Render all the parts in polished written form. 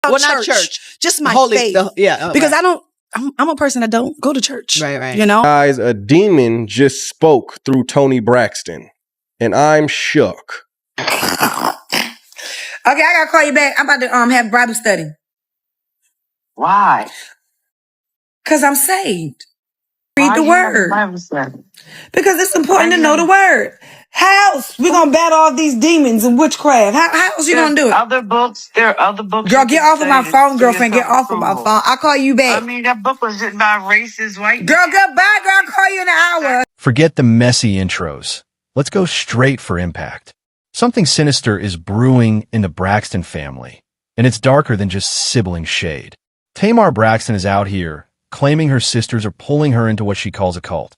Well, not church. Just my Holy, faith. Because I'm a person that don't go to church. Right. You know? Guys, a demon just spoke through Tony Braxton, and I'm shook. Okay, I gotta call you back. I'm about to have Bible study. Why? Because I'm saved. Read the word. Bible study? Because it's important to know the word. How else we gonna battle all these demons and witchcraft? How else you gonna do it? There are other books. Girl, get off of my phone, girlfriend. Get off of my phone. I'll call you back. I mean, that book was written by racist white Girl, goodbye, girl. I'll call you in an hour. Forget the messy intros. Let's go straight for impact. Something sinister is brewing in the Braxton family, and it's darker than just sibling shade. Tamar Braxton is out here claiming her sisters are pulling her into what she calls a cult.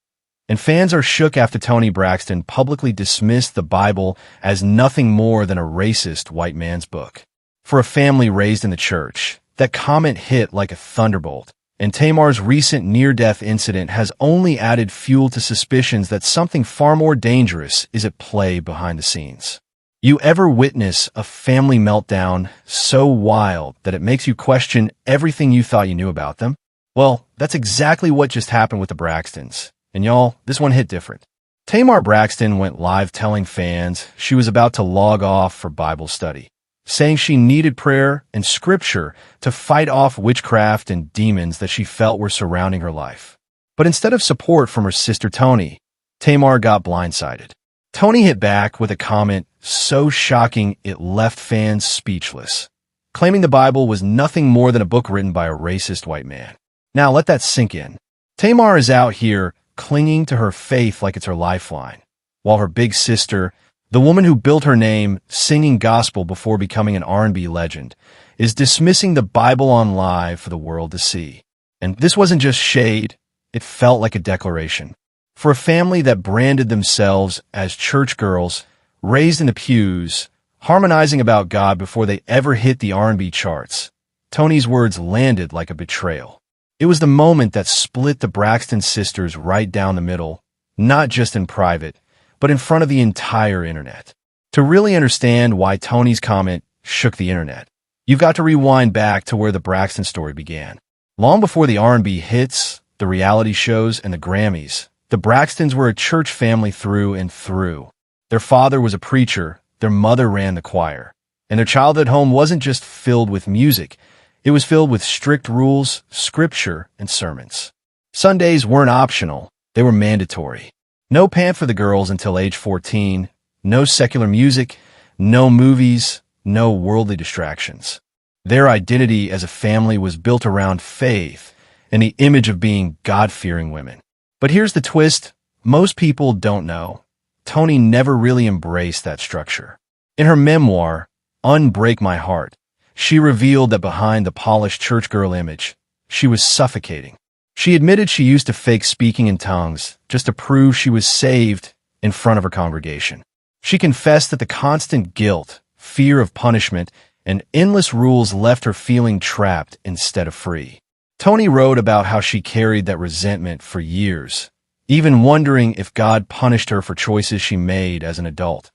And fans are shook after Tony Braxton publicly dismissed the Bible as nothing more than a racist white man's book. For a family raised in the church, that comment hit like a thunderbolt, and Tamar's recent near-death incident has only added fuel to suspicions that something far more dangerous is at play behind the scenes. You ever witness a family meltdown so wild that it makes you question everything you thought you knew about them? Well, that's exactly what just happened with the Braxtons. And y'all, this one hit different. Tamar Braxton went live telling fans she was about to log off for Bible study, saying she needed prayer and scripture to fight off witchcraft and demons that she felt were surrounding her life. But instead of support from her sister Tony, Tamar got blindsided. Tony hit back with a comment so shocking it left fans speechless, claiming the Bible was nothing more than a book written by a racist white man. Now let that sink in. Tamar is out here clinging to her faith like it's her lifeline, while her big sister, the woman who built her name singing gospel before becoming an R&B legend, is dismissing the Bible on live for the world to see. And this wasn't just shade, it felt like a declaration. For a family that branded themselves as church girls, raised in the pews, harmonizing about God before they ever hit the R&B charts, Tony's words landed like a betrayal. It was the moment that split the Braxton sisters right down the middle, not just in private, but in front of the entire internet. To really understand why Tony's comment shook the internet, you've got to rewind back to where the Braxton story began. Long before the R&B hits, the reality shows, and the Grammys, the Braxtons were a church family through and through. Their father was a preacher, their mother ran the choir, and their childhood home wasn't just filled with music. It was filled with strict rules, scripture, and sermons. Sundays weren't optional, they were mandatory. No pant for the girls until age 14, no secular music, no movies, no worldly distractions. Their identity as a family was built around faith and the image of being God-fearing women. But here's the twist, most people don't know. Tony never really embraced that structure. In her memoir, Unbreak My Heart, she revealed that behind the polished church girl image, she was suffocating. She admitted she used to fake speaking in tongues just to prove she was saved in front of her congregation. She confessed that the constant guilt, fear of punishment, and endless rules left her feeling trapped instead of free. Tony wrote about how she carried that resentment for years, even wondering if God punished her for choices she made as an adult.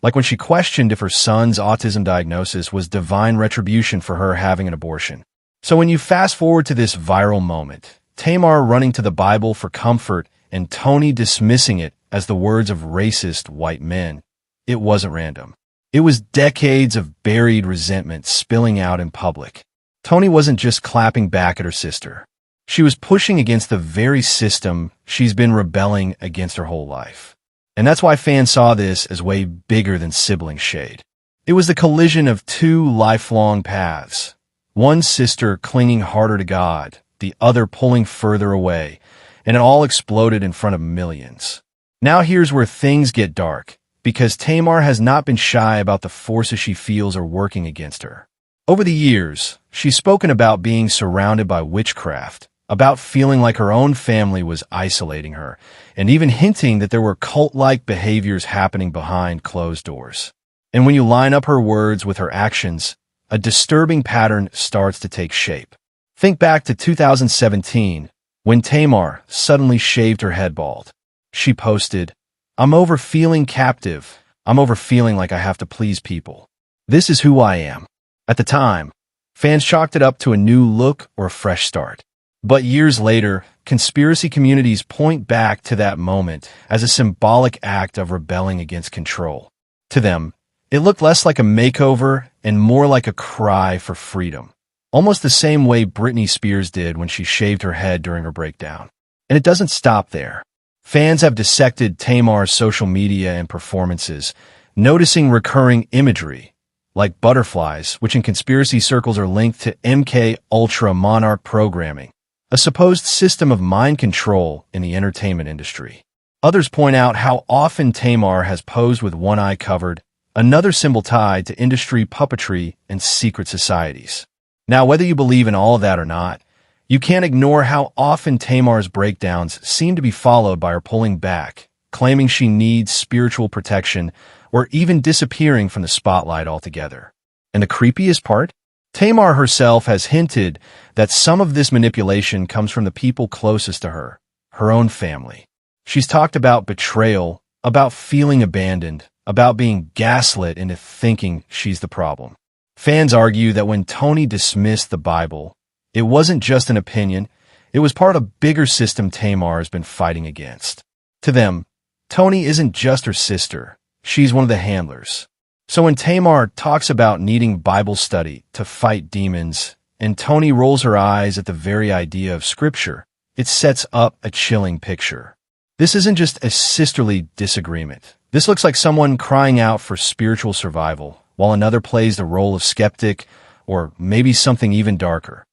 Like when she questioned if her son's autism diagnosis was divine retribution for her having an abortion. So when you fast forward to this viral moment, Tamar running to the Bible for comfort and Tony dismissing it as the words of racist white men, it wasn't random. It was decades of buried resentment spilling out in public. Tony wasn't just clapping back at her sister. She was pushing against the very system she's been rebelling against her whole life. And that's why fans saw this as way bigger than sibling shade. It was the collision of two lifelong paths. One sister clinging harder to God, the other pulling further away, and it all exploded in front of millions. Now here's where things get dark, because Tamar has not been shy about the forces she feels are working against her. Over the years, she's spoken about being surrounded by witchcraft, about feeling like her own family was isolating her, and even hinting that there were cult-like behaviors happening behind closed doors. And when you line up her words with her actions, a disturbing pattern starts to take shape. Think back to 2017, when Tamar suddenly shaved her head bald. She posted, "I'm over feeling captive. I'm over feeling like I have to please people. This is who I am." At the time, Fans chalked it up to a new look or a fresh start. But years later, conspiracy communities point back to that moment as a symbolic act of rebelling against control. To them, it looked less like a makeover and more like a cry for freedom. Almost the same way Britney Spears did when she shaved her head during her breakdown. And it doesn't stop there. Fans have dissected Tamar's social media and performances, noticing recurring imagery, like butterflies, which in conspiracy circles are linked to MK Ultra Monarch programming, a supposed system of mind control in the entertainment industry. Others point out how often Tamar has posed with one eye covered, another symbol tied to industry puppetry and secret societies. Now, whether you believe in all of that or not, you can't ignore how often Tamar's breakdowns seem to be followed by her pulling back, claiming she needs spiritual protection, or even disappearing from the spotlight altogether. And the creepiest part? Tamar herself has hinted that some of this manipulation comes from the people closest to her, her own family. She's talked about betrayal, about feeling abandoned, about being gaslit into thinking she's the problem. Fans argue that when Tony dismissed the Bible, it wasn't just an opinion, it was part of a bigger system Tamar has been fighting against. To them, Tony isn't just her sister, she's one of the handlers. So when Tamar talks about needing Bible study to fight demons, and Tony rolls her eyes at the very idea of scripture, it sets up a chilling picture. This isn't just a sisterly disagreement. This looks like someone crying out for spiritual survival, while another plays the role of skeptic, or maybe something even darker,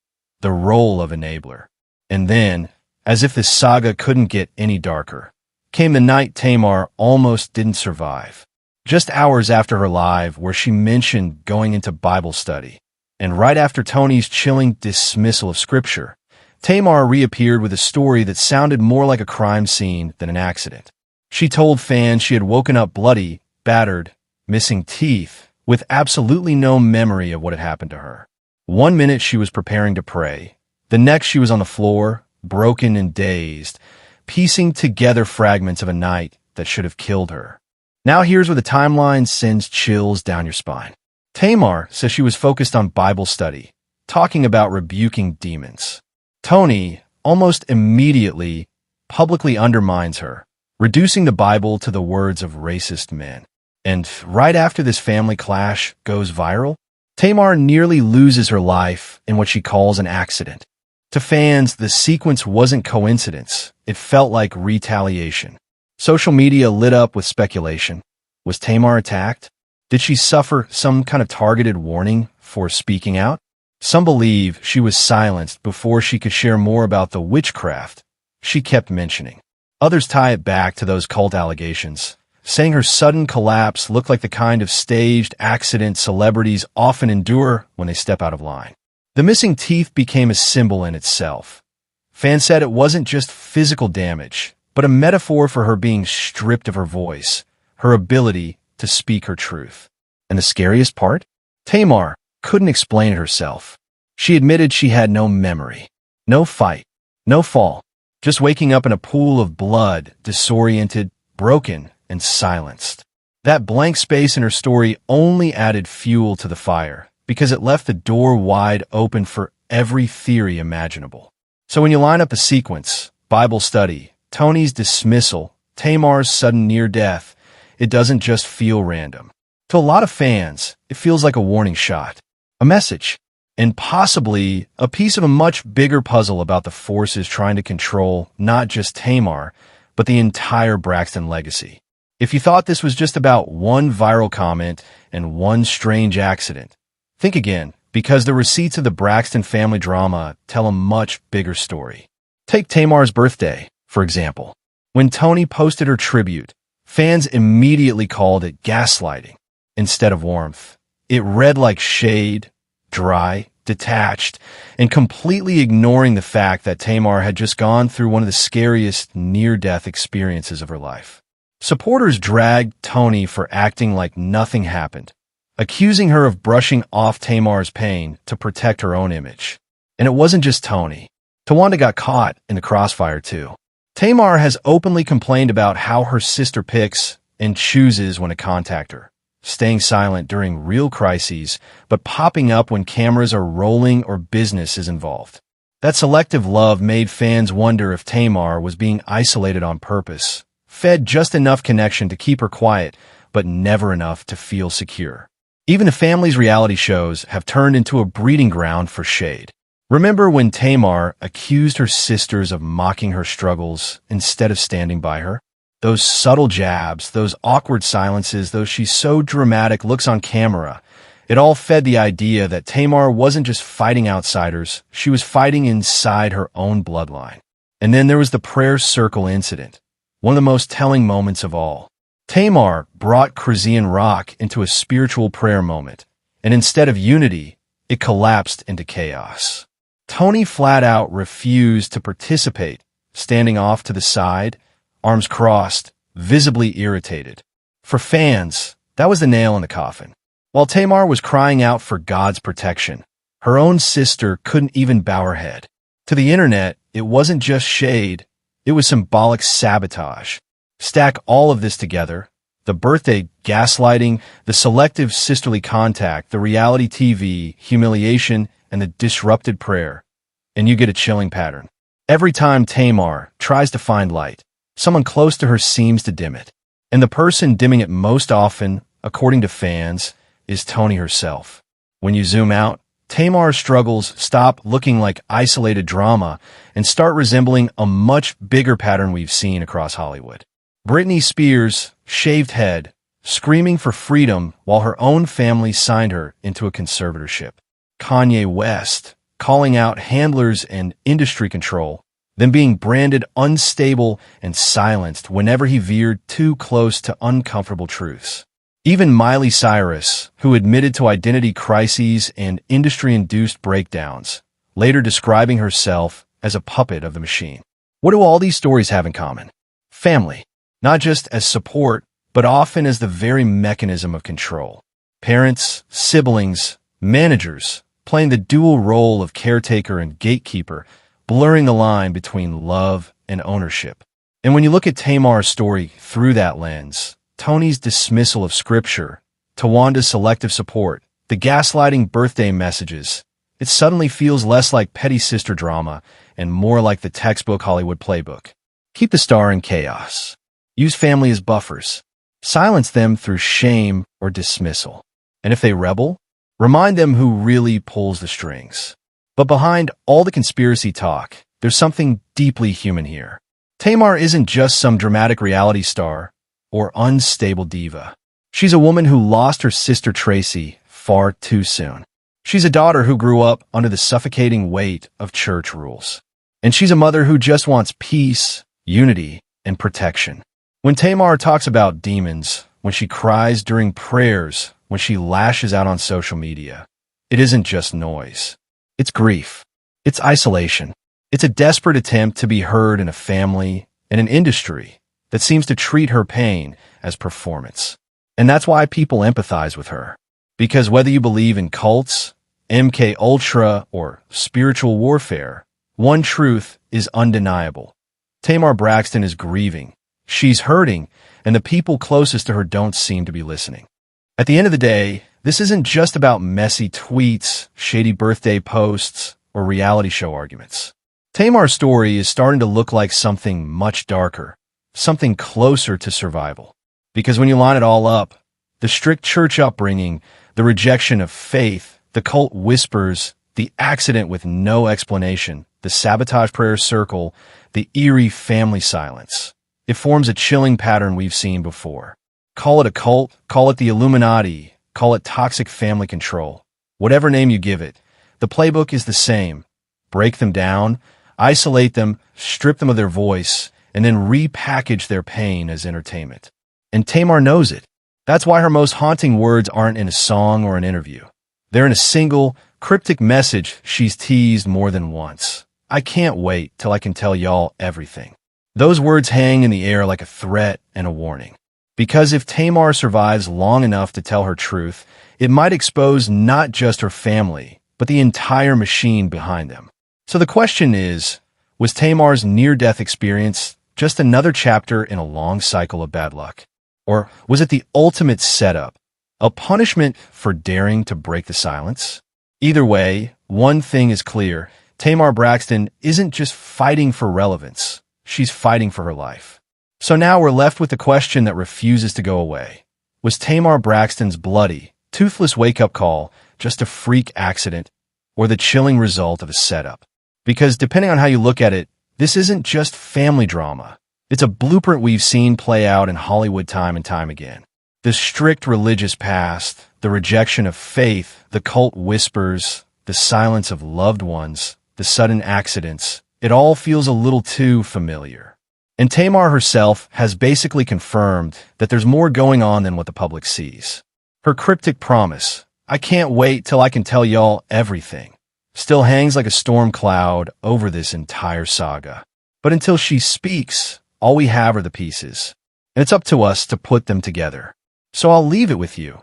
the role of enabler. And then, as if this saga couldn't get any darker, came the night Tamar almost didn't survive. Just hours after her live, where she mentioned going into Bible study, and right after Tony's chilling dismissal of scripture, Tamar reappeared with a story that sounded more like a crime scene than an accident. She told fans she had woken up bloody, battered, missing teeth, with absolutely no memory of what had happened to her. One minute she was preparing to pray. The next she was on the floor, broken and dazed, piecing together fragments of a night that should have killed her. Now here's where the timeline sends chills down your spine. Tamar says she was focused on Bible study, talking about rebuking demons. Tony almost immediately publicly undermines her, reducing the Bible to the words of racist men. And right after this family clash goes viral, Tamar nearly loses her life in what she calls an accident. To fans, the sequence wasn't coincidence. It felt like retaliation. Social media lit up with speculation. Was Tamar attacked? Did she suffer some kind of targeted warning for speaking out? Some believe she was silenced before she could share more about the witchcraft she kept mentioning. Others tie it back to those cult allegations, saying her sudden collapse looked like the kind of staged accident celebrities often endure when they step out of line. The missing teeth became a symbol in itself. Fans said it wasn't just physical damage, but a metaphor for her being stripped of her voice, her ability to speak her truth. And the scariest part? Tamar couldn't explain it herself. She admitted she had no memory, no fight, no fall, just waking up in a pool of blood, disoriented, broken, and silenced. That blank space in her story only added fuel to the fire, because it left the door wide open for every theory imaginable. So when you line up the sequence, Bible study, Tony's dismissal, Tamar's sudden near death, it doesn't just feel random. To a lot of fans, it feels like a warning shot, a message, and possibly a piece of a much bigger puzzle about the forces trying to control not just Tamar, but the entire Braxton legacy. If you thought this was just about one viral comment and one strange accident, think again, because the receipts of the Braxton family drama tell a much bigger story. Take Tamar's birthday, for example. When Tony posted her tribute, fans immediately called it gaslighting instead of warmth. It read like shade, dry, detached, and completely ignoring the fact that Tamar had just gone through one of the scariest near-death experiences of her life. Supporters dragged Tony for acting like nothing happened, accusing her of brushing off Tamar's pain to protect her own image. And it wasn't just Tony. Tawanda got caught in the crossfire too. Tamar has openly complained about how her sister picks and chooses when to contact her, staying silent during real crises, but popping up when cameras are rolling or business is involved. That selective love made fans wonder if Tamar was being isolated on purpose, fed just enough connection to keep her quiet, but never enough to feel secure. Even the family's reality shows have turned into a breeding ground for shade. Remember when Tamar accused her sisters of mocking her struggles instead of standing by her? Those subtle jabs, those awkward silences, those she's so dramatic looks on camera, it all fed the idea that Tamar wasn't just fighting outsiders, she was fighting inside her own bloodline. And then there was the prayer circle incident, one of the most telling moments of all. Tamar brought Krisian rock into a spiritual prayer moment, and instead of unity, it collapsed into chaos. Tony flat out refused to participate, standing off to the side, arms crossed, visibly irritated. For fans, that was the nail in the coffin. While Tamar was crying out for God's protection, her own sister couldn't even bow her head. To the internet, it wasn't just shade, it was symbolic sabotage. Stack all of this together, the birthday gaslighting, the selective sisterly contact, the reality TV, humiliation, and the disrupted prayer, and you get a chilling pattern. Every time Tamar tries to find light, someone close to her seems to dim it. And the person dimming it most often, according to fans, is Tony herself. When you zoom out, Tamar's struggles stop looking like isolated drama and start resembling a much bigger pattern we've seen across Hollywood. Britney Spears, shaved head, screaming for freedom while her own family signed her into a conservatorship. Kanye West, calling out handlers and industry control, then being branded unstable and silenced whenever he veered too close to uncomfortable truths. Even Miley Cyrus, who admitted to identity crises and industry-induced breakdowns, later describing herself as a puppet of the machine. What do all these stories have in common? Family, not just as support, but often as the very mechanism of control. Parents, siblings, managers, playing the dual role of caretaker and gatekeeper, blurring the line between love and ownership. And when you look at Tamar's story through that lens, Tony's dismissal of scripture, Tawanda's selective support, the gaslighting birthday messages, it suddenly feels less like petty sister drama and more like the textbook Hollywood playbook. Keep the star in chaos. Use family as buffers. Silence them through shame or dismissal. And if they rebel, remind them who really pulls the strings. But behind all the conspiracy talk, there's something deeply human here. Tamar isn't just some dramatic reality star or unstable diva. She's a woman who lost her sister Tracy far too soon. She's a daughter who grew up under the suffocating weight of church rules. And she's a mother who just wants peace, unity, and protection. When Tamar talks about demons, when she cries during prayers, when she lashes out on social media, it isn't just noise. It's grief. It's isolation. It's a desperate attempt to be heard in a family and an industry that seems to treat her pain as performance. And that's why people empathize with her. Because whether you believe in cults, MK Ultra, or spiritual warfare, one truth is undeniable. Tamar Braxton is grieving. She's hurting, and the people closest to her don't seem to be listening. At the end of the day, this isn't just about messy tweets, shady birthday posts, or reality show arguments. Tamar's story is starting to look like something much darker, something closer to survival. Because when you line it all up, the strict church upbringing, the rejection of faith, the cult whispers, the accident with no explanation, the sabotage prayer circle, the eerie family silence, it forms a chilling pattern we've seen before. Call it a cult, call it the Illuminati, call it toxic family control. Whatever name you give it, the playbook is the same. Break them down, isolate them, strip them of their voice, and then repackage their pain as entertainment. And Tamar knows it. That's why her most haunting words aren't in a song or an interview. They're in a single, cryptic message she's teased more than once. I can't wait till I can tell y'all everything. Those words hang in the air like a threat and a warning. Because if Tamar survives long enough to tell her truth, it might expose not just her family, but the entire machine behind them. So the question is, was Tamar's near-death experience just another chapter in a long cycle of bad luck? Or was it the ultimate setup, A punishment for daring to break the silence? Either way, one thing is clear. Tamar Braxton isn't just fighting for relevance. She's fighting for her life. So now we're left with the question that refuses to go away. Was Tamar Braxton's bloody, toothless wake-up call just a freak accident or the chilling result of a setup? Because depending on how you look at it, this isn't just family drama. It's a blueprint we've seen play out in Hollywood time and time again. The strict religious past, the rejection of faith, the cult whispers, the silence of loved ones, the sudden accidents, it all feels a little too familiar. And Tamar herself has basically confirmed that there's more going on than what the public sees. Her cryptic promise, "I can't wait till I can tell y'all everything," still hangs like a storm cloud over this entire saga. But until she speaks, all we have are the pieces. And it's up to us to put them together. So I'll leave it with you.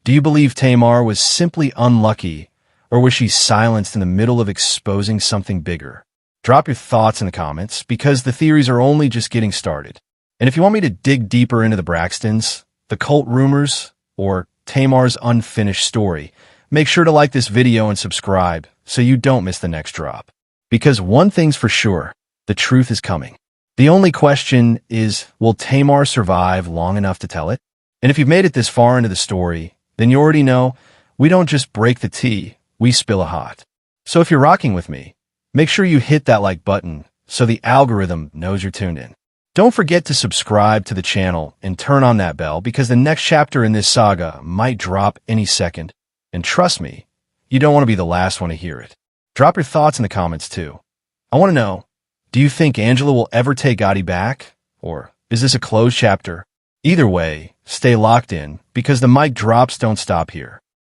Do you believe Tamar was simply unlucky, or was she silenced in the middle of exposing something bigger? Drop your thoughts in the comments, because the theories are only just getting started. And if you want me to dig deeper into the Braxtons, the cult rumors, or Tamar's unfinished story, make sure to like this video and subscribe so you don't miss the next drop. Because one thing's for sure, the truth is coming. The only question is, will Tamar survive long enough to tell it? And if you've made it this far into the story, then you already know we don't just break the tea, we spill it hot. So if you're rocking with me, make sure you hit that like button so the algorithm knows you're tuned in. Don't forget to subscribe to the channel and turn on that bell, because the next chapter in this saga might drop any second. And trust me, you don't want to be the last one to hear it. Drop your thoughts in the comments too. I want to know, do you think Angela will ever take Gotti back? Or is this a closed chapter? Either way, stay locked in, because the mic drops don't stop here.